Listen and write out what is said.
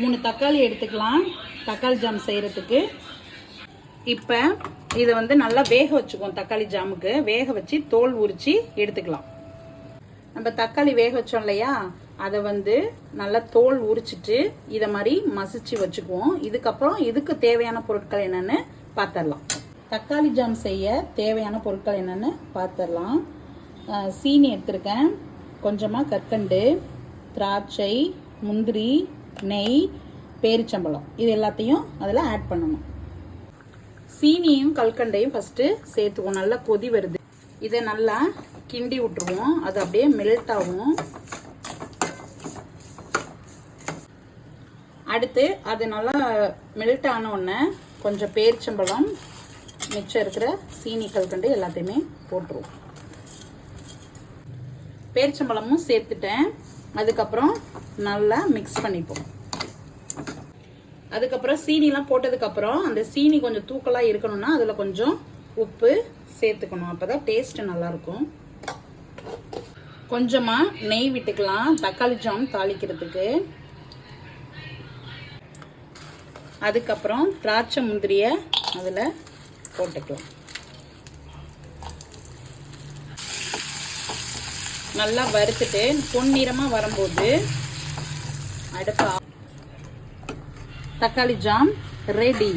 3 தக்காளி எடுத்துக்கலாம் தக்காளி ஜாம் செய்கிறதுக்கு. இப்போ இதை வந்து நல்லா வேக வச்சுக்குவோம். தக்காளி ஜாமுக்கு வேக வச்சு தோல் உரித்து எடுத்துக்கலாம். நம்ம தக்காளி வேக வச்சோம் இல்லையா, அதை வந்து நல்லா தோல் உரிச்சிட்டு இதை மாதிரி மசிச்சு வச்சுக்குவோம். இதுக்கப்புறம் இதுக்கு தேவையான பொருட்கள் என்னென்னு பார்த்துடலாம். தக்காளி ஜாம் செய்ய தேவையான பொருட்கள் என்னென்னு பார்த்துடலாம். சீனி எடுத்திருக்கேன், கொஞ்சமாக கற்கண்டு, திராட்சை, முந்திரி, நெய், பேரிச்சம்பழம், இது எல்லாத்தையும் அதில் ஆட் பண்ணணும். சீனியும் கல்கண்டையும் ஃபஸ்ட்டு சேர்த்துக்குவோம். நல்லா கொதி வருது, இதை நல்லா கிண்டி விட்டுருவோம். அது அப்படியே மெல்ட் ஆகும். அடுத்து அது நல்லா மெல்ட் ஆன உடனே கொஞ்சம் பேரிச்சம்பழம், மிச்சம் இருக்கிற சீனி கல்கண்டு எல்லாத்தையுமே போட்டுருவோம். பேரிச்சம்பழமும் சேர்த்துட்டேன். அதுக்கப்புறம் நல்லா மிக்ஸ் பண்ணிப்போம். அதுக்கப்புறம் சீனிலாம் போட்டதுக்கப்புறம் அந்த சீனி கொஞ்சம் தூக்கலாக இருக்கணும்னா அதில் கொஞ்சம் உப்பு சேர்த்துக்கணும். அப்போ தான் டேஸ்ட்டு நல்லாயிருக்கும். கொஞ்சமாக நெய் விட்டுக்கலாம் தக்காளி ஜாம் தாளிக்கிறதுக்கு. அதுக்கப்புறம் திராட்சை முந்திரியை அதில் போட்டுக்கலாம். நல்லா வறுத்துட்டு பொன்னிறமாக வரும்போது அடுப்பு. தக்காளி ஜாம் ரெடி.